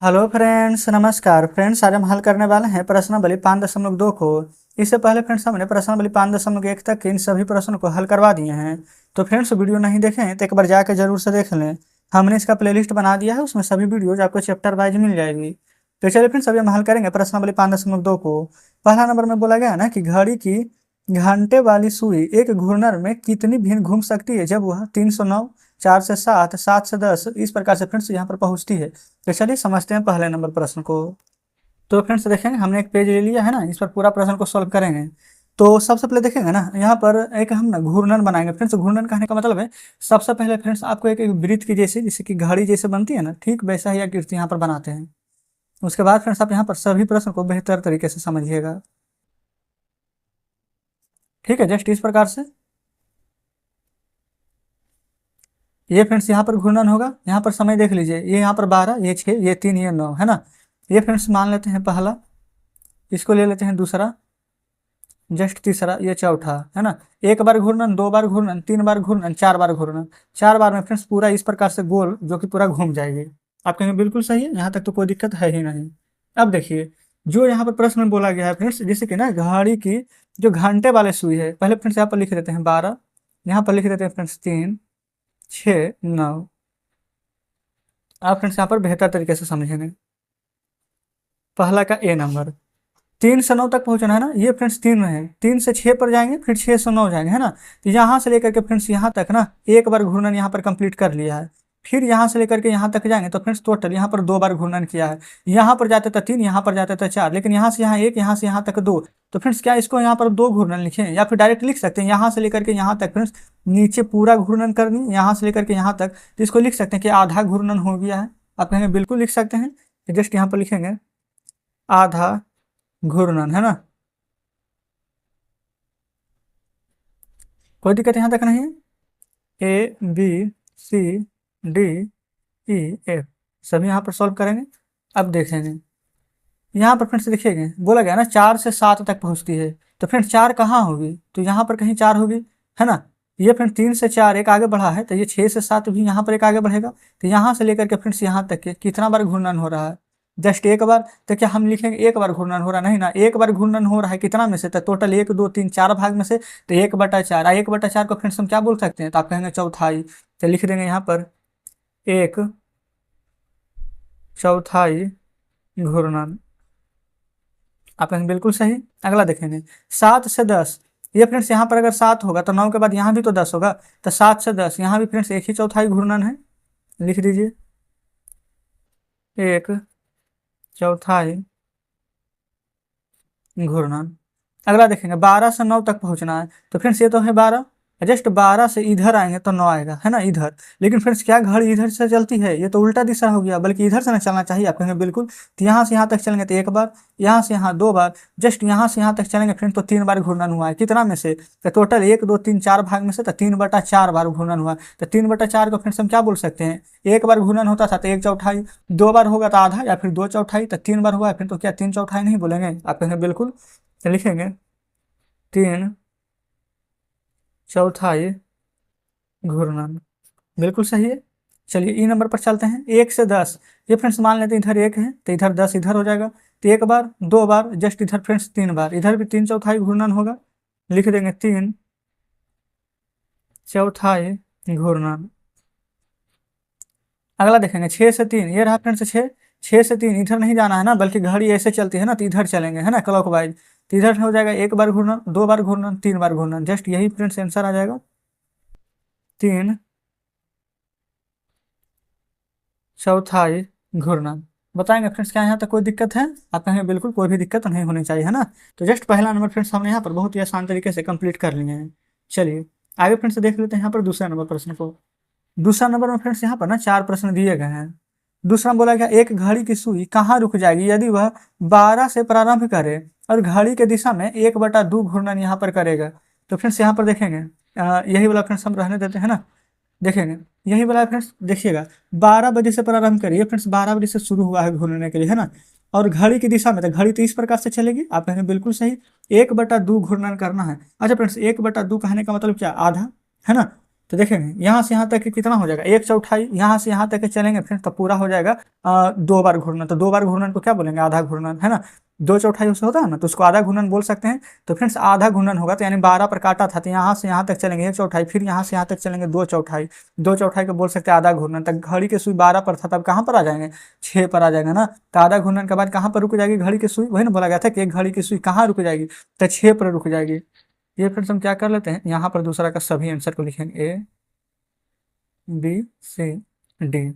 Hello friends, नमस्कार friends. आज हम हल करने वाले हैं प्रश्नावली 5.2 को। इससे पहले फ्रेंड्स हमने प्रश्नावली 5.1 तक के इन सभी प्रश्नों को हल करवा दिए हैं। तो फ्रेंड्स वीडियो नहीं देखें तो एक बार जाकर जरूर से देख लें। हमने इसका प्लेलिस्ट बना दिया है, उसमें सभी वीडियोज आपको चैप्टर वाइज मिल जाएगी। तो चलिए फ्रेंड्स, अभी हम हल करेंगे प्रश्नावली 5.2 को। पहला नंबर में बोला गया है ना कि घड़ी की घंटे वाली सुई एक घूर्णन में कितनी भिन्न घूम सकती है जब वह 309, 4 से 7, 7 से 10 इस प्रकार से फ्रेंड्स यहाँ पर पहुंचती है। तो चलिए समझते हैं पहले नंबर प्रश्न को। तो फ्रेंड्स देखेंगे, हमने एक पेज ले लिया है ना, इस पर पूरा प्रश्न को सॉल्व करेंगे। तो सबसे पहले देखेंगे ना, यहाँ पर एक हम ना घूर्णन बनाएंगे। फ्रेंड्स घूर्णन कहने का मतलब है, सबसे पहले फ्रेंड्स आपको एक वृत्त की जैसे जैसे कि घड़ी जैसे बनती है ना, ठीक वैसा ही आकृति यहाँ पर बनाते हैं। उसके बाद फ्रेंड्स आप यहाँ पर सभी प्रश्न को बेहतर तरीके से समझिएगा। ठीक है, जस्ट इस प्रकार से ये फ्रेंड्स यहाँ पर घूर्णन होगा। यहाँ पर समय देख लीजिए, ये यहाँ पर 12, ये 6, ये 3, ये 9 है ना। ये फ्रेंड्स मान लेते हैं पहला, इसको ले लेते हैं दूसरा, जस्ट तीसरा, ये चौथा है ना। एक बार घूर्णन, दो बार घूर्णन, तीन बार घूर्णन, चार बार घूर्णन। चार बार में फ्रेंड्स पूरा इस प्रकार से गोल जो कि पूरा घूम जाएगी। आप कहेंगे बिल्कुल सही है, यहाँ तक तो कोई दिक्कत है ही नहीं। अब देखिए, जो यहाँ पर प्रश्न में बोला गया है फ्रेंड्स, जैसे कि ना घड़ी की जो घंटे वाले सुई है, पहले फ्रेंड्स यहाँ पर लिख देते हैं 12, यहाँ पर लिख देते हैं फ्रेंड्स 3, 6, 9। आप फ्रेंड्स यहाँ पर बेहतर तरीके से समझेंगे। पहला का ए नंबर 3 से 9 तक पहुंचना है ना। ये फ्रेंड्स 3 में है, 3 से 6 पर जाएंगे, फिर 6 से 9 जाएंगे है ना। तो यहाँ से लेकर के फ्रेंड्स यहाँ तक ना एक बार घूर्णन यहाँ पर कंप्लीट कर लिया है। फिर यहाँ से लेकर के यहाँ तक जाएंगे तो फ्रेंड्स टोटल यहाँ पर 2 बार घूर्णन किया है। यहाँ पर जाते थे 3, यहाँ पर जाते थे 4, लेकिन यहाँ से यहाँ 1, यहाँ से यहाँ तक 2। तो फ्रेंड्स क्या इसको यहाँ पर 2 घूर्णन लिखें, या फिर डायरेक्ट लिख सकते हैं यहाँ से लेकर के यहाँ तक फ्रेंड्स नीचे पूरा घूर्णन करनी, यहाँ से लेकर के यहाँ तक। तो इसको लिख सकते हैं कि आधा घूर्णन हो गया है। आप कहेंगे बिल्कुल लिख सकते हैं, जस्ट यहाँ पर लिखेंगे आधा घूर्णन है ना। कोई दिक्कत यहाँ तक नहीं है। A B C D E F सभी यहाँ पर सॉल्व करेंगे। अब देखेंगे यहाँ पर फ्रेंड्स देखिएगा, बोला गया ना 4 से 7 तक पहुँचती है। तो फ्रेंड्स 4 कहाँ होगी, तो यहाँ पर कहीं 4 होगी है ना। ये फ्रेंड्स 3 से 4 एक आगे बढ़ा है, तो ये 6 से 7 भी यहाँ पर एक आगे बढ़ेगा। तो यहाँ से लेकर के फ्रेंड्स यहाँ तक के कितना बार घूर्णन हो रहा है, जस्ट एक बार। तो क्या हम लिखेंगे एक बार घूर्णन हो रहा नहीं ना, एक बार घूर्णन हो रहा है कितना में से, तो टोटल 1, 2, 3, 4 भाग में से। तो 1/4, 1/4 को फ्रेंड्स हम क्या बोल सकते हैं, तो आप कहेंगे चौथाई। तो लिख देंगे यहाँ पर 1/4 घूर्णन। आप कहेंगे बिल्कुल सही। अगला देखेंगे 7 से 10। ये फ्रेंड्स यहाँ पर अगर 7 होगा तो 9 के बाद यहाँ भी तो 10 होगा। तो 7 से 10 यहाँ भी फ्रेंड्स 1/4 घूर्णन है, लिख दीजिए 1/4 घूर्णन। अगला देखेंगे 12 से 9 तक पहुंचना है। तो फ्रेंड्स ये तो है 12, जस्ट 12 से इधर आएंगे तो 9 आएगा है ना इधर। लेकिन फ्रेंड्स क्या घड़ी इधर से चलती है, ये तो उल्टा दिशा हो गया, बल्कि इधर से ना चलना चाहिए। आप कहेंगे बिल्कुल। तो यहाँ से यहाँ तक चलेंगे तो 1 बार, यहाँ से यहाँ 2 बार, जस्ट यहाँ से यहाँ तक चलेंगे फ्रेंड्स तो 3 बार घूर्णन हुआ है। कितना में से, तो टोटल 1, 2, 3, 4 भाग में से, तो 3/4 बार घूर्णन हुआ। तो 3/4 को फ्रेंड्स हम क्या बोल सकते हैं, एक बार घूर्णन होता था तो 1/4, 2 बार होगा तो आधा, या फिर 2/4, तो 3 बार हुआ है फिर तो क्या 3/4 नहीं बोलेंगे। आप कहेंगे बिल्कुल। तो लिखेंगे 3/4 घूर्णन, बिल्कुल सही है। चलिए ई नंबर पर चलते हैं। 1 से 10, ये फ्रेंड्स मान लेते हैं इधर 1 है तो इधर 10 इधर हो जाएगा। तो 1 बार, 2 बार, जस्ट इधर फ्रेंड्स 3 बार, इधर भी 3/4 घूर्णन होगा, लिख देंगे 3/4 घूर्णन। अगला देखेंगे 6 से 3, ये रहा फ्रेंड्स 6, 6 से 3 इधर नहीं जाना है ना, बल्कि घड़ी ऐसे चलती है ना, तो इधर चलेंगे है ना क्लॉकवाइज। तो इधर हो जाएगा 1 बार घूर्णन, 2 बार घूर्णन, 3 बार घूर्णन, जस्ट यही फ्रेंड्स आंसर आ जाएगा 3/4 घूर्णन। बताएंगे फ्रेंड्स क्या यहाँ तक कोई दिक्कत है, आप कहेंगे बिल्कुल कोई भी दिक्कत नहीं होनी चाहिए है ना। तो जस्ट पहला नंबर फ्रेंड्स हमने यहाँ पर बहुत ही आसान तरीके से कंप्लीट कर लिए हैं। चलिए आगे फ्रेंड्स देख लेते हैं यहाँ पर दूसरा नंबर प्रश्न को। दूसरा नंबर में फ्रेंड्स यहाँ पर ना 4 प्रश्न दिए गए हैं। दूसरा बोला गया एक घड़ी की सुई कहाँ रुक जाएगी यदि वह 12 से प्रारंभ करे और घड़ी के दिशा में 1/2 घूर्णन यहाँ पर करेगा। तो फ्रेंड्स यहाँ पर देखेंगे, यही वाला फ्रेंड्स हम रहने देते हैं ना, देखेंगे यही वाला फ्रेंड्स देखिएगा 12 बजे से प्रारंभ करिए फ्रेंड्स, 12 बजे से शुरू हुआ है घूमने के लिए है ना। और घड़ी की दिशा में, तो घड़ी तो इस प्रकार से चलेगी। आप कहेंगे बिल्कुल सही, 1/2 घूर्णन करना है। अच्छा फ्रेंड्स 1/2 कहने का मतलब क्या, आधा है ना। तो देखेंगे यहाँ से यहाँ तक के कितना हो जाएगा, 1/4। यहाँ से यहाँ तक के चलेंगे फ्रेंड्स तो पूरा हो जाएगा 2 बार घूर्णन। तो 2 बार घूर्णन को क्या बोलेंगे, आधा घूर्णन, है ना। 2/4 उससे होता है ना, तो उसको आधा घूर्णन बोल सकते हैं। तो फ्रेंड्स आधा घूर्णन होगा तो यानी 12 पर काटा था, तो यहाँ से यहाँ तक चलेंगे 1/4, फिर यहाँ से यहाँ तक चलेंगे 2/4। 2/4 को बोल सकते हैं आधा घूर्णन। तक घड़ी की सुई 12 पर था, तब कहाँ पर आ जाएंगे, 6 पर आ जाएगा ना। तो आधा घूर्णन के बाद कहाँ पर रुक जाएगी घड़ी की सुई, वही ना बोला गया था कि एक घड़ी की सुई कहाँ रुक जाएगी, तो 6 पर रुक जाएगी। ये फ्रेंड्स हम क्या कर लेते हैं, यहाँ पर दूसरा का सभी आंसर को लिखेंगे ABCD।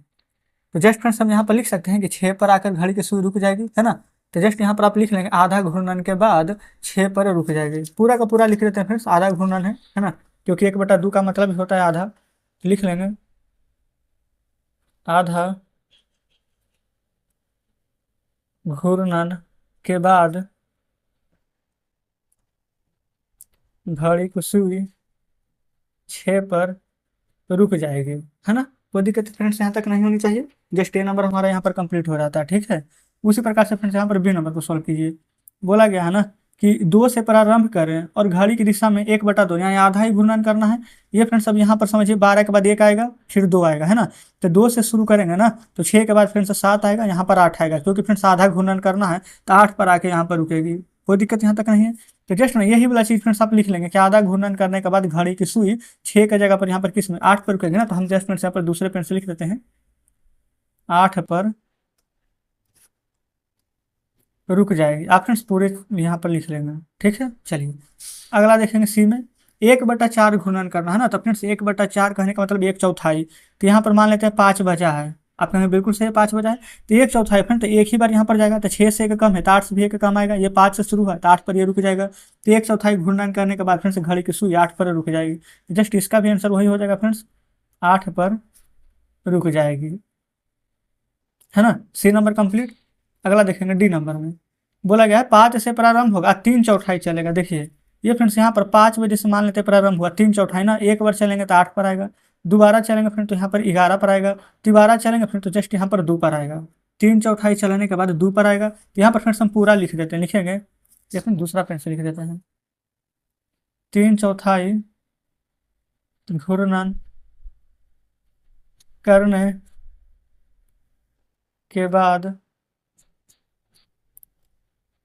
तो जस्ट फ्रेंड्स हम यहाँ पर लिख सकते हैं कि 6 पर आकर घड़ी की सुई रुक जाएगी, है ना। तो जस्ट यहाँ पर आप लिख लेंगे आधा घूर्णन के बाद 6 पर रुक जाएगी। पूरा का पूरा लिख लेते हैं फ्रेंड्स, आधा घूर्णन है ना, क्योंकि 1/2 का मतलब होता है आधा। तो लिख लेंगे आधा घूर्णन के बाद घड़ी की सुई 6 पर रुक जाएगी, है ना। कोई दिक्कत फ्रेंड्स यहाँ तक नहीं होनी चाहिए। जस्ट ए नंबर हमारा यहाँ पर कंप्लीट हो रहा था, ठीक है। उसी प्रकार से फ्रेंड्स यहाँ पर बी नंबर को सॉल्व कीजिए। बोला गया है ना कि 2 से प्रारंभ करें और घड़ी की दिशा में 1/2 यानी आधा ही घूर्णन करना है। ये फ्रेंड्स अब यहाँ पर समझिए 12 के बाद 1 आएगा, फिर 2 आएगा, है ना। तो 2 से शुरू करेंगे ना, तो 6 के बाद फ्रेंड्स 7 आएगा, यहाँ पर 8 आएगा, क्योंकि फ्रेंड्स आधा घूर्णन करना है तो 8 पर आके यहाँ पर रुकेगी। कोई दिक्कत यहाँ तक नहीं है। तो जस्ट ना यही वाला चीज फ्रेंड्स आप लिख लेंगे कि आधा घूर्णन करने के बाद घड़ी की सुई 6 की जगह पर यहाँ पर किस में 8 पर रुकेगी ना। तो हम जस्ट फ्रेंड्स यहाँ पर दूसरे पेन से लिख देते हैं 8 पर रुक जाएगी। आप फ्रेंड्स पूरे यहाँ पर लिख लेंगे, ठीक है। चलिए अगला देखेंगे सी में 1/4 घूर्णन करना है ना। तो फ्रेंड्स 1/4 कहने का मतलब 1/4। तो यहाँ पर मान लेते हैं 5 बजा है, आप कहेंगे बिल्कुल सही 5 बजा है। तो 1/4 फ्रेंड, तो एक ही बार यहाँ पर जाएगा, तो 6 से 1 कम है तो 8 से भी 1 कम आएगा। ये 5 से शुरू है तो 8 पर ये रुक जाएगा। तो 1/4 घूर्णन करने के बाद फ्रेंड्स घड़ी की सुई 8 पर रुक जाएगी। जस्ट इसका भी आंसर वही हो जाएगा फ्रेंड्स, 8 पर रुक जाएगी, है ना। C number complete. अगला देखेंगे डी नंबर में। बोला गया है 5 से प्रारंभ होगा 3/4 चलेगा। देखिए ये फ्रेंड्स यहाँ पर 5 बजे से मान लेते प्रारंभ हुआ 3/4 ना, एक बार चलेंगे तो 8 पर आएगा, दोबारा चलेंगे फ्रेंड तो यहाँ पर 11 पर आएगा, तिबारा चलेंगे फ्रेंड तो जस्ट यहाँ पर 2 पर आएगा। 3/4 चलाने के बाद 2 पर आएगा। तो यहाँ पर फ्रेंड्स हम पूरा लिख देते हैं, लिखेंगे या फिर दूसरा पेन से लिख देते हैं 3/4 घूर्णन करने के बाद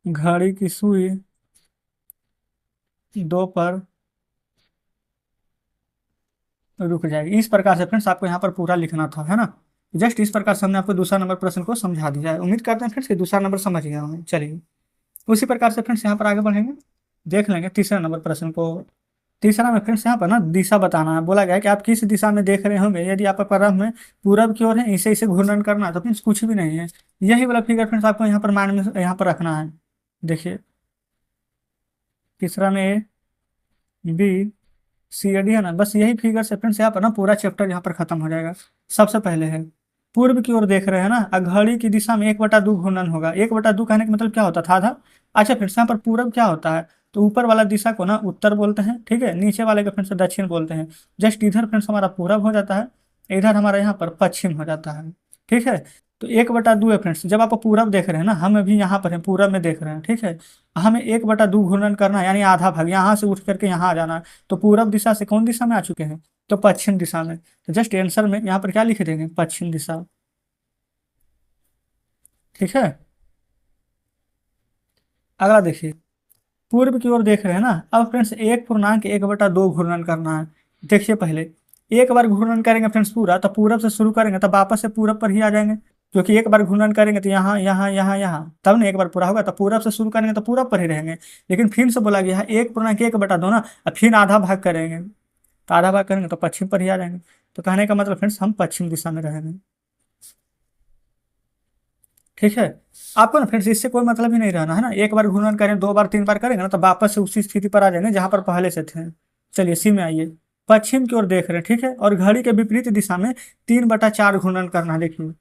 घड़ी की सुई 2 पर रुक जाएगी। इस प्रकार से फ्रेंड्स आपको यहाँ पर पूरा लिखना था, है ना। जस्ट इस प्रकार से हमने आपको दूसरा नंबर प्रश्न को समझा दिया है। उम्मीद करते हैं फ्रेंड्स कि दूसरा नंबर समझ गया होंगे। चलिए उसी प्रकार से फ्रेंड्स यहाँ पर आगे बढ़ेंगे, देख लेंगे तीसरा नंबर प्रश्न को। तीसरा में फ्रेंड्स यहाँ पर ना दिशा बताना है। बोला गया है कि आप किस दिशा में देख रहे होंगे, यदि आप प्रारंभ में पूरब की ओर है, इसे इसे घूर्णन करना है, तो फ्रेंड्स कुछ भी नहीं है। यही वाला फिगर फ्रेंड्स आपको यहाँ पर माइंड में यहाँ पर रखना है। देखिए तीसरा में ABCD है ना, बस यही फिगर से फ्रेंड्स यहाँ पर ना पूरा चैप्टर यहाँ पर खत्म हो जाएगा। सबसे पहले है पूर्व की ओर देख रहे हैं ना, घड़ी की दिशा में 1/2 घूर्णन होगा। 1/2 कहने का मतलब क्या होता था आधा। अच्छा फिर से यहाँ पर पूरब क्या होता है, तो ऊपर वाला दिशा को ना उत्तर बोलते हैं, ठीक है। नीचे वाले को फ्रेंड्स दक्षिण बोलते हैं। जस्ट इधर फ्रेंड्स हमारा पूरब हो जाता है, इधर हमारा यहाँ पर पश्चिम हो जाता है, ठीक है। तो 1/2 है फ्रेंड्स। जब आप पूरब देख रहे हैं ना, हम अभी यहाँ पर हैं पूरब में देख रहे हैं, ठीक है। हमें 1/2 घूर्णन करना है, यानी आधा भाग यहाँ से उठ करके यहाँ आ जाना है। तो पूरब दिशा से कौन दिशा में आ चुके हैं, तो पश्चिम दिशा में। तो जस्ट आंसर में यहाँ पर क्या लिख देंगे, पश्चिम दिशा, ठीक है। अगला देखिए पूर्व की ओर देख रहे हैं ना। अब फ्रेंड्स 1/1/2 घूर्णन करना है। देखिए पहले एक बार घूर्णन करेंगे फ्रेंड्स पूरा, तो पूरब से शुरू करेंगे तब वापस से पूरब पर ही आ जाएंगे, क्योंकि एक बार घूर्णन करेंगे तो यहाँ यहाँ यहाँ यहाँ, तब ना एक बार पूरा होगा। तो पूरब से शुरू करेंगे तो पूरब पर ही रहेंगे। लेकिन फिर से बोला गया है 1/1/2 ना, अब फिर आधा भाग करेंगे, तो आधा भाग करेंगे तो पश्चिम पर ही आ जाएंगे। तो कहने का मतलब फ्रेंड्स हम पश्चिम दिशा में रहेंगे, ठीक है। आपको ना फ्रेंड्स इससे कोई मतलब ही नहीं रहना है ना। एक बार घूर्णन करें, 2 बार 3 बार करेंगे ना, तो वापस से उसी स्थिति पर आ जाएंगे जहां पर पहले से थे। चलिए सी में आइए। पश्चिम की ओर देख रहे हैं, ठीक है, और घड़ी के विपरीत दिशा में 3/4 घूर्णन करना है। देखिए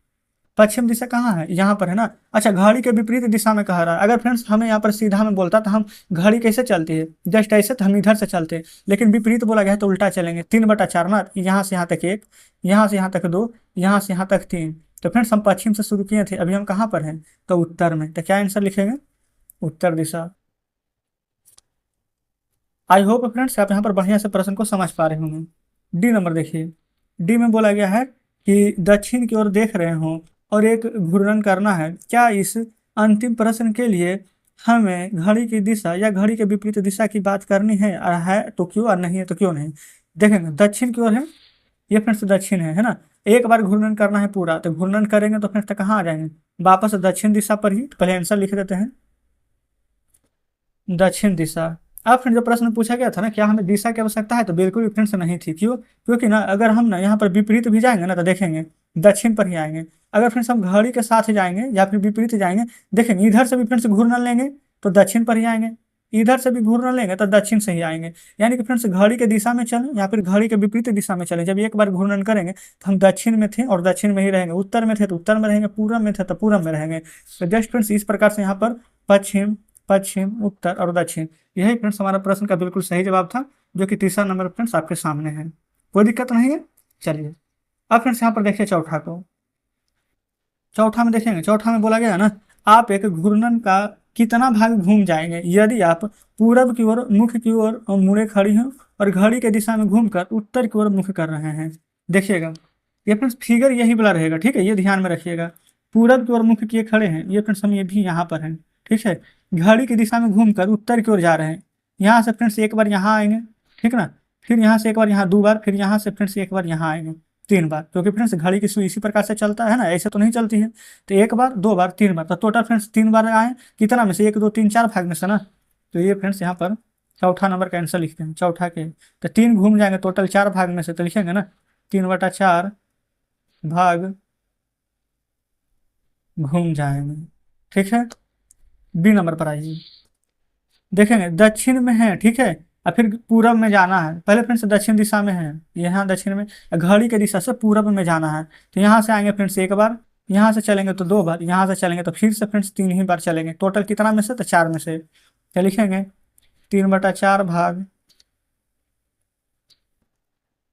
पश्चिम दिशा कहाँ है, यहाँ पर है ना। अच्छा घड़ी के विपरीत दिशा में कह रहा है। अगर फ्रेंड्स हमें यहाँ पर सीधा में बोलता तो हम घड़ी कैसे चलती है, जस्ट ऐसे तो हम इधर से चलते हैं। लेकिन विपरीत बोला गया है तो उल्टा चलेंगे। 3/4 ना, यहाँ से यहाँ तक 1, यहाँ से यहाँ तक 2, यहाँ से यहाँ तक 3। तो फ्रेंड्स हम पश्चिम से शुरू किए थे, अभी हम कहाँ पर हैं, तो उत्तर में। तो क्या आंसर लिखेंगे, उत्तर दिशा। आई होप फ्रेंड्स आप यहाँ पर बढ़िया से प्रश्न को समझ पा रहे होंगे। डी नंबर देखिए, डी में बोला गया है कि दक्षिण की ओर देख रहे हो और एक घूर्णन करना है। क्या इस अंतिम प्रश्न के लिए हमें घड़ी की दिशा या घड़ी के विपरीत दिशा की बात करनी है? और है तो क्यों, और नहीं है तो क्यों नहीं? देखेंगे दक्षिण की ओर है, ये फ्रेंड्स दक्षिण है ना। एक बार घूर्णन करना है पूरा, तो घूर्णन करेंगे तो फ्रेंड्स कहाँ आ जाएंगे? वापस दक्षिण दिशा पर ही। पहले आंसर लिख देते हैं, दक्षिण दिशा। अब फ्रेंड जो प्रश्न पूछा गया था ना, क्या हमें दिशा की आवश्यकता है, तो बिल्कुल भी फ्रेंड्स नहीं थी। क्यों? क्योंकि ना अगर हम ना यहाँ पर विपरीत भी जाएंगे ना तो देखेंगे दक्षिण पर ही आएंगे। अगर फ्रेंड्स हम घड़ी के साथ जाएंगे या फिर विपरीत जाएंगे, देखेंगे इधर से भी फ्रेंड्स घूर्णन लेंगे तो दक्षिण पर ही आएंगे, इधर से भी घूर्णन लेंगे तो दक्षिण से ही आएंगे। यानी कि फ्रेंड्स घड़ी के दिशा में चलें या फिर घड़ी के विपरीत दिशा में चलें, जब एक बार घूर्णन करेंगे तो हम दक्षिण में थे और दक्षिण में ही रहेंगे, उत्तर में थे तो उत्तर में रहेंगे, पूरब में थे तो पूरब में रहेंगे। तो जस्ट फ्रेंड्स इस प्रकार से यहाँ पर पश्चिम, पश्चिम, उत्तर और दक्षिण, यही फ्रेंड्स हमारा प्रश्न का बिल्कुल सही जवाब था, जो कि तीसरा नंबर फ्रेंड्स आपके सामने है। कोई दिक्कत नहीं है। चलिए अब फ्रेंड्स यहाँ पर देखिए चौथा को। चौथा में देखेंगे, चौथा में बोला गया है ना, आप एक घूर्णन का कितना भाग घूम जाएंगे यदि आप पूरब की ओर मुख की ओर मुड़े खड़ी हो और घड़ी के दिशा में घूमकर उत्तर की ओर मुख कर रहे हैं। देखिएगा ये फ्रेंड्स फिगर यही वाला रहेगा, ठीक है, ये ध्यान में रखिएगा। पूरब की ओर मुख किए खड़े हैं, ये फ्रेंड्स हम ये भी यहाँ पर हैं, ठीक है। घड़ी की दिशा में घूमकर उत्तर की ओर जा रहे हैं। यहाँ से फ्रेंड्स एक बार यहाँ आएंगे, ठीक ना, फिर यहाँ से एक बार यहाँ 2 बार, फिर यहाँ से फ्रेंड्स एक बार यहाँ आएंगे 3 बार, क्योंकि फ्रेंड्स घड़ी की सुई इसी प्रकार से चलता है ना, ऐसे तो नहीं चलती है। तो 1 बार, 2 बार, 3 बार, तो टोटल फ्रेंड्स 3 बार आए, कितना में से? 1, 2, 3, 4 भाग में से ना। तो ये फ्रेंड्स यहाँ पर चौथा नंबर का आंसर लिखते हैं, चौथा के। तो 3 घूम जाएंगे टोटल 4 भाग में से, तो लिखेंगे ना 3/4 भाग घूम जाएंगे, ठीक है। बी नंबर पर आइए, देखेंगे दक्षिण में है, ठीक है, और फिर पूरब में जाना है। पहले फ्रेंड्स दक्षिण दिशा में है, यहाँ दक्षिण में, घड़ी के दिशा से पूरब में जाना है। तो यहाँ से आएंगे फ्रेंड्स 1 बार, यहाँ से चलेंगे तो 2 बार, यहाँ से चलेंगे तो फिर से फ्रेंड्स 3 ही बार चलेंगे। टोटल कितना में से? तो 4 में से। तो लिखेंगे 3/4 भाग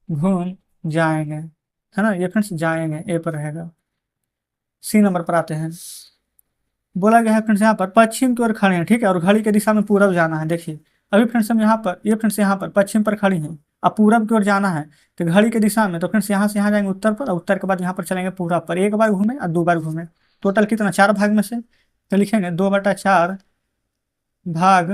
घूम जाएंगे, है ना। ये फ्रेंड्स जाएंगे ए पर रहेगा। सी नंबर पर आते हैं, बोला गया है फ्रेंड्स यहाँ पर पश्चिम की ओर खड़े हैं, ठीक है, और घड़ी के दिशा में पूरब जाना है। देखिए अभी फ्रेंड्स हम यहाँ पर, ये फ्रेंड्स यहाँ पर पश्चिम पर खड़ी हैं, अब पूरब की ओर जाना है तो घड़ी के दिशा में, तो फ्रेंड्स यहाँ से यहाँ जाएंगे उत्तर पर, और उत्तर के बाद यहाँ पर चलेंगे पूरब पर। 1 बार घूमे और 2 बार घूमे, टोटल कितना? 4 भाग में से। तो लिखेंगे 2/4 भाग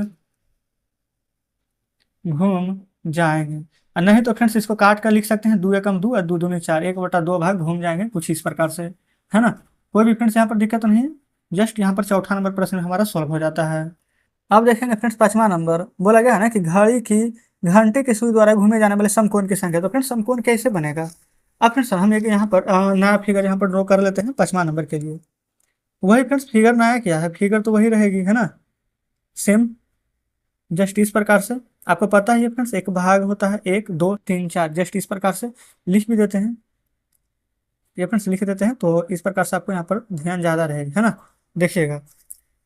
घूम जाएंगे। और नहीं तो फ्रेंड्स इसको काट कर लिख सकते हैं, 2 एकम 2 और 2 दूनी 4, 1/2 भाग घूम जाएंगे, कुछ इस प्रकार से, है ना। कोई भी फ्रेंड्स यहाँ पर दिक्कत नहीं है, जस्ट यहाँ पर चौथा नंबर प्रश्न हमारा सॉल्व हो जाता है। अब देखेंगे फ्रेंड्स 5वां नंबर, बोला गया है ना कि घड़ी की घंटे की सुई द्वारा घूमे जाने वाले समकोण की संख्या। तो फ्रेंड्स समकोण कैसे बनेगा? अब फ्रेंड्स हम एक यहाँ पर नया फिगर यहाँ पर ड्रॉ कर लेते हैं 5वां नंबर के लिए। वही फ्रेंड्स फिगर नया क्या है, फिगर तो वही रहेगी, है ना, सेम, जस्ट इस प्रकार से। आपको पता है फ्रेंड्स एक भाग होता है 1, 2, 3, 4, जस्ट इस प्रकार से लिख भी देते हैं, ये फ्रेंड्स लिख देते हैं, तो इस प्रकार से आपको यहाँ पर ध्यान ज़्यादा रहेगा, है ना। देखिएगा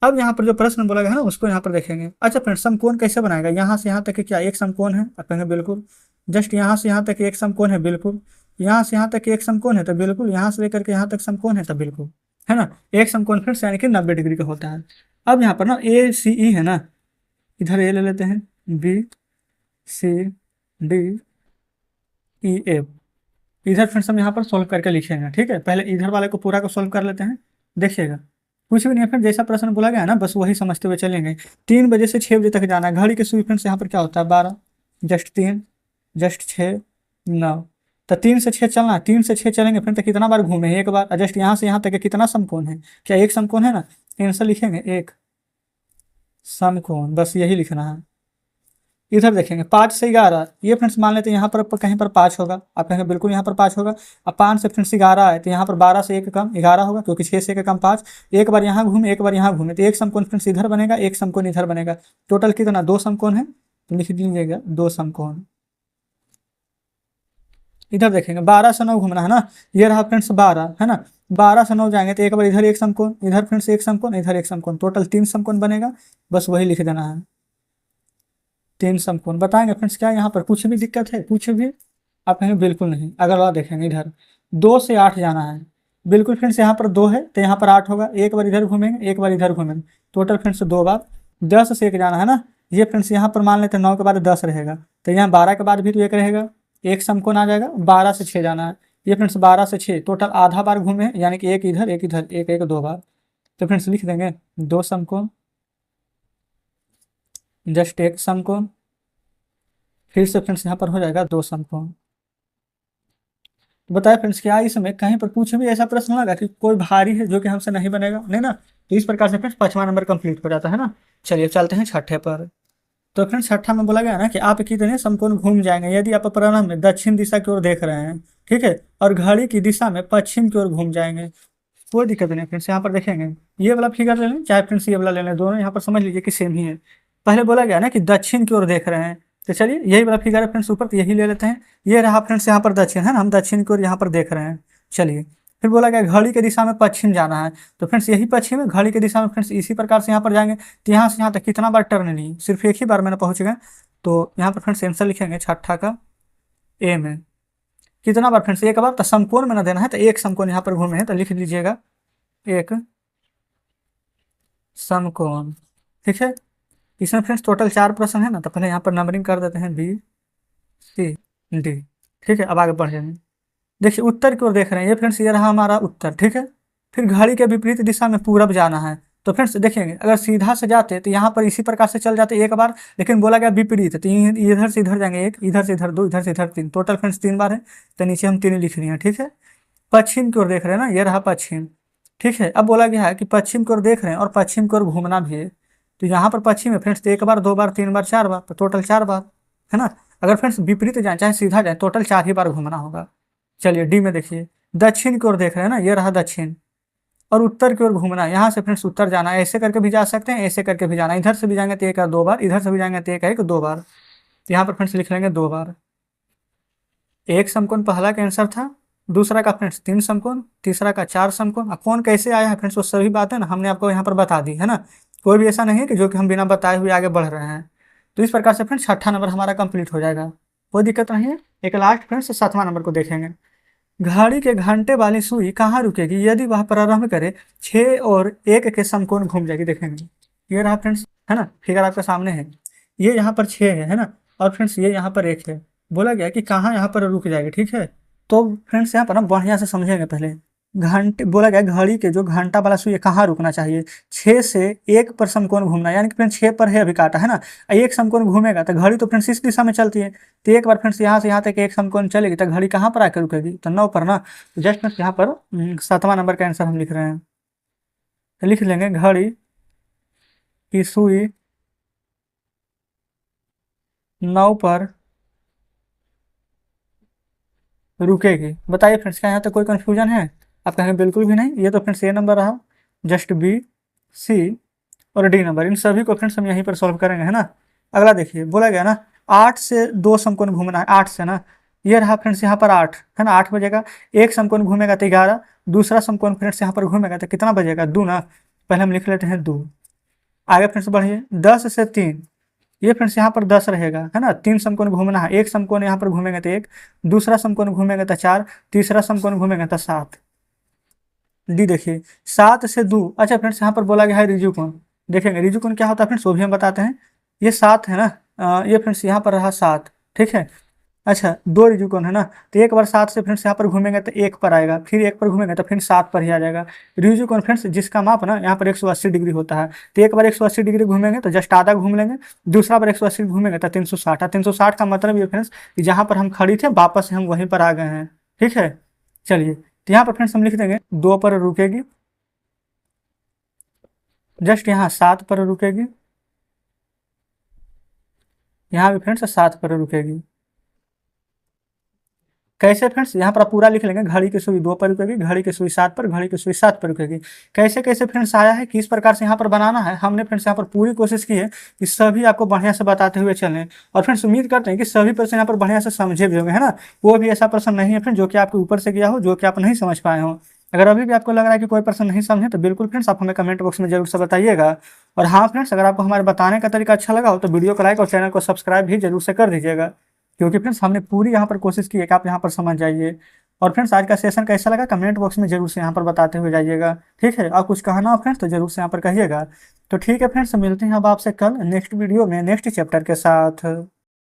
अब यहाँ पर जो प्रश्न बोला गया है ना उसको यहाँ पर देखेंगे। अच्छा फ्रेंड्स समकोण कैसे बनाएगा? यहाँ से यहाँ तक क्या एक समकोण है? आप कहेंगे बिल्कुल। जस्ट यहाँ से यहाँ तक एक समकोण है, बिल्कुल। यहाँ से यहाँ तक एक समकोण है, तो बिल्कुल। यहाँ से लेकर के यहाँ तक समकोण है, तो बिल्कुल, है ना। एक समकोण फ्रेंड्स यानी कि 90 डिग्री का होता है। अब यहाँ पर ना ACE है ना, इधर ए ले लेते हैं, BCDEF, इधर फ्रेंड्स हम यहाँ पर सोल्व करके लिखेंगे, ठीक है। पहले इधर वाले को पूरा को सोल्व कर लेते हैं। देखिएगा कुछ भी नहीं है फ्रेंड, जैसा प्रश्न बोला गया है ना बस वही समझते हुए चलेंगे। 3 बजे से 6 बजे तक जाना है। घड़ी के सुई फ्रेंड्स यहाँ पर क्या होता है? 12, जस्ट 3, जस्ट 6, 9। तो 3 से 6 चलना है, 3 से 6 चलेंगे फ्रेंड, तो कितना बार घूमे? 1 बार। जस्ट यहाँ से यहाँ तक कितना समकोण है? क्या एक समकोण है ना? आंसर लिखेंगे एक समकोण, बस यही लिखना है। इधर देखेंगे 5 से 11, ये फ्रेंड्स मान लेते हैं यहाँ पर कहीं पर 5 होगा, आप कहेंगे बिल्कुल यहाँ पर 5 होगा। अब 5 से फ्रेंड्स 11 है, तो यहाँ पर 12 से 1 कम 11 होगा, क्योंकि 6 से 1 कम 5। एक बार यहाँ घूमे, एक बार यहाँ घूमे, तो एक समकोण फ्रेंड्स इधर बनेगा, एक समकोण इधर बनेगा। टोटल कितना? 2 समकोण है, तो लिख दीजिएगा 2 समकोण। इधर देखेंगे 12 से 9 घूमना है ना, ये रहा फ्रेंड्स 12, है ना। 12 से 9 जाएंगे तो एक बार इधर एक समकोण, इधर फ्रेंड्स एक समकोण, इधर एक समकोण, टोटल 3 समकोण बनेगा, बस वही लिख देना है, 3 समकोण। बताएंगे फ्रेंड्स क्या यहाँ पर कुछ भी दिक्कत है? कुछ भी? आप कहेंगे बिल्कुल नहीं। अगर वाला देखेंगे इधर 2 से 8 जाना है, बिल्कुल फ्रेंड्स यहाँ पर 2 है तो यहाँ पर 8 होगा। एक बार इधर घूमेंगे, एक बार इधर घूमेंगे, टोटल फ्रेंड्स 2 बार। 10 से 1 जाना है ना, ये फ्रेंड्स यहाँ पर मान लेते हैं 9 के बाद 10 रहेगा, तो यहाँ 12 के बाद भी तो 1 रहेगा, एक समकोण आ जाएगा, 12 से 6 जाना है। ये फ्रेंड्स 12 से 6 टोटल आधा बार घूमे हैं, यानी कि एक इधर एक इधर, एक एक दो बार। तो फ्रेंड्स लिख देंगे दो समकोण, जस्ट एक समकोण, फिर से फ्रेंड्स यहाँ पर हो जाएगा दो समकोण। तो बताए फ्रेंड्स क्या इसमें कहीं पर कुछ भी ऐसा प्रश्न लगा कि कोई भारी है जो कि हमसे नहीं बनेगा, नहीं ना। तो इस प्रकार से फ्रेंड्स 5वां नंबर कंप्लीट हो जाता है ना। चलिए चलते हैं छठे पर। तो फ्रेंड्स छठा में बोला गया ना कि आप कितने समकोण घूम जाएंगे यदि आप प्रारंभ में दक्षिण दिशा की ओर देख रहे हैं, ठीक है, और घड़ी की दिशा में पश्चिम की ओर घूम जाएंगे। कोई दिक्कत नहीं फ्रेंड्स, यहाँ पर देखेंगे ये वाला फिगर ले लें चाहे फ्रेंड्स ये वाला ले लें, दोनों यहाँ पर समझ लीजिए कि सेम ही है। पहले बोला गया ना कि दक्षिण की ओर देख रहे हैं, तो चलिए यही वाला फिगर है फ्रेंड्स ऊपर, तो यही ले लेते हैं। ये रहा फ्रेंड्स यहाँ पर दक्षिण है ना, हम दक्षिण की ओर यहाँ पर देख रहे हैं। चलिए फिर बोला गया घड़ी की दिशा में पश्चिम जाना है, तो फ्रेंड्स यही पश्चिम है, घड़ी की दिशा में फ्रेंड्स इसी प्रकार से यहाँ पर जाएंगे। तो यहाँ से यहाँ तक कितना बार टर्न ली, सिर्फ एक ही बार मैंने पहुँच गए। तो यहाँ पर फ्रेंड्स आंसर लिखेंगे छठा का ए में। कितना बार फ्रेंड्स, एक बार। तो समकोण में ना देना है, तो एक समकोण यहाँ पर घूमे हैं, तो लिख लीजिएगा एक समकोण, ठीक है। इसमें फ्रेंड्स टोटल 4 प्रश्न है ना, तो पहले यहाँ पर नंबरिंग कर देते हैं बी सी डी, ठीक है। अब आगे बढ़ जाएंगे। देखिए उत्तर की ओर देख रहे हैं, ये फ्रेंड्स ये रहा हमारा उत्तर, ठीक है। फिर घड़ी के विपरीत दिशा में पूरब जाना है, तो फ्रेंड्स देखेंगे अगर सीधा से जाते तो यहाँ पर इसी प्रकार से चल जाते एक बार, लेकिन बोला गया विपरीत, तो इधर से इधर जाएंगे एक, इधर से इधर दो, इधर से इधर तीन, टोटल फ्रेंड्स 3 बार है। तो नीचे हम 3 लिख रही हैं, ठीक है। पश्चिम की ओर देख रहे हैं ना, ये रहा पश्चिम, ठीक है। अब बोला गया है कि पश्चिम की ओर देख रहे हैं और पश्चिम की ओर घूमना भी है, तो यहाँ पर पश्चिम है फ्रेंड्स, तो एक बार दो बार तीन बार चार बार, तो टोटल 4 बार है ना। अगर फ्रेंड्स विपरीत जाए चाहे सीधा जाए, टोटल 4 ही बार घूमना होगा। चलिए डी में देखिए, दक्षिण की ओर देख रहे हैं ना, ये रहा दक्षिण, और उत्तर की ओर घूमना, यहाँ से फ्रेंड्स उत्तर जाना है, ऐसे करके भी जा सकते हैं, ऐसे करके भी जाना है, इधर से भी जाएंगे तो एक या दो बार, इधर से भी जाएंगे तो एक दो बार। तो यहाँ पर फ्रेंड्स लिख लेंगे 2 बार। एक समकोण पहला का आंसर था, दूसरा का फ्रेंड्स 3 समकोण, तीसरा का 4 समकोण। अब कौन कैसे आया है फ्रेंड्स, वो सभी बातें ना हमने आपको यहाँ पर बता दी है ना। कोई भी ऐसा नहीं है कि जो कि हम बिना बताए हुए आगे बढ़ रहे हैं। तो इस प्रकार से फ्रेंड्स छठा नंबर हमारा कंप्लीट हो जाएगा, कोई दिक्कत नहीं है। एक लास्ट फ्रेंड्स 7वां नंबर को देखेंगे। घड़ी के घंटे वाली सुई कहाँ रुकेगी यदि वह प्रारंभ करे 6 और 1 के समकोण घूम जाएगी। देखेंगे ये रहा फ्रेंड्स है ना, फिगर आपके सामने है, ये यहाँ पर 6 है ना, और फ्रेंड्स ये यहाँ पर 1 है। बोला गया कि कहाँ यहाँ पर रुक जाएगी, ठीक है। तो फ्रेंड्स यहाँ पर ना बढ़िया से समझेंगे पहले। घंटे बोला गया घड़ी के जो घंटा वाला सुई कहाँ रुकना चाहिए, 6 से 1 पर समकोण घूमना, यानी कि फ्रेंड्स 6 पर है अभी काटा है ना, एक समकोण घूमेगा तो घड़ी तो फ्रेंड्स इस दिशा में चलती है, तो एक बार फ्रेंड्स यहाँ से यहाँ तक एक समकोण चलेगी तो घड़ी कहाँ पर आकर रुकेगी, तो 9 पर ना। तो जस्ट फ्रेंड्स यहाँ पर 7वां नंबर का आंसर हम लिख रहे हैं, तो लिख लेंगे घड़ी की सुई 9 पर रुकेगी। बताइए फ्रेंड्स क्या यहाँ तक कोई कंफ्यूजन है, आप कहेंगे बिल्कुल भी नहीं। ये तो फ्रेंड्स ये नंबर रहा, जस्ट बी सी और डी नंबर, इन सभी को फ्रेंड्स हम यहीं पर सॉल्व करेंगे है ना। अगला देखिए, बोला गया ना 8 से 2 समकोण घूमना है, 8 से ना, ये रहा फ्रेंड्स यहाँ पर 8 है ना, 8 बजेगा। एक समकोण घूमेगा तो 11, दूसरा समकोण फ्रेंड्स यहाँ पर घूमेगा तो कितना बजेगा, 2 ना। पहले हम लिख लेते हैं 2। आगे फ्रेंड्स बढ़िए, 10 से 3, ये फ्रेंड्स यहाँ पर 10 रहेगा है ना, 3 समकोण घूमना है, एक समकोण यहाँ पर घूमेगा तो 1, दूसरा समकोण घूमेगा तो 4, तीसरा समकोण घूमेगा तो 7। डी देखिए 7 से 2, अच्छा फ्रेंड्स यहाँ पर बोला गया है रिजु कोण। देखेंगे रिजु कोण क्या होता है फ्रेंड्स, वो भी हम बताते हैं। ये 7 है ना, ये फ्रेंड्स यहाँ पर रहा 7, ठीक है। अच्छा 2 रिजु कोण है ना, तो एक बार 7 से फ्रेंड्स यहाँ पर घूमेंगे तो 1 पर आएगा, फिर 1 पर घूमेंगे तो फिर 7 पर ही आ जाएगा। रिजु कोण फ्रेंड्स जिसका माप ना यहाँ पर 180 डिग्री होता है, तो एक बार 180 डिग्री घूमेंगे तो जस्ट आधा घूम लेंगे, दूसरा बार 180 घूमेंगे तो 360। 360 का मतलब ये फ्रेंड्स कि जहाँ पर हम खड़ी थे वापस हम वहीं पर आ गए हैं, ठीक है। चलिए तो यहाँ पर फ्रेंड्स हम लिख देंगे 2 पर रुकेगी, जस्ट यहाँ 7 पर रुकेगी, यहाँ भी फ्रेंड्स 7 पर रुकेगी। कैसे फ्रेंड्स, यहाँ पर आप पूरा लिख लेंगे, घड़ी की सुई 2 पर रुकेगी, घड़ी की सुई 7 पर, घड़ी की सुई 7 पर रुकेगी। कैसे कैसे फ्रेंड्स आया है, किस प्रकार से यहाँ पर बनाना है, हमने फ्रेंड्स यहाँ पर पूरी कोशिश की है कि सभी आपको बढ़िया से बताते हुए चलें। और फ्रेंड्स उम्मीद करते हैं कि सभी प्रश्न यहाँ पर बढ़िया से समझे भी होंगे है ना। वो भी ऐसा प्रश्न नहीं है फ्रेंड्स जो कि आपके ऊपर से गया हो, जो कि आप नहीं समझ पाए हो। अगर अभी भी आपको लग रहा है कि कोई प्रश्न नहीं समझे तो बिल्कुल फ्रेंड्स आप हमें कमेंट बॉक्स में जरूर से बताइएगा। और हाँ फ्रेंड्स, अगर आपको हमारे बताने का तरीका अच्छा लगा हो तो वीडियो को लाइक और चैनल को सब्सक्राइब भी जरूर से कर दीजिएगा, क्योंकि फ्रेंड्स हमने पूरी यहाँ पर कोशिश की है कि आप यहाँ पर समझ जाइए। और फ्रेंड्स आज का सेशन कैसा लगा कमेंट बॉक्स में जरूर से यहाँ पर बताते हुए जाइएगा, ठीक है। और कुछ कहना हो फ्रेंड्स तो जरूर से यहाँ पर कहिएगा। तो ठीक है फ्रेंड्स, मिलते हैं अब आपसे कल नेक्स्ट वीडियो में नेक्स्ट चैप्टर के साथ।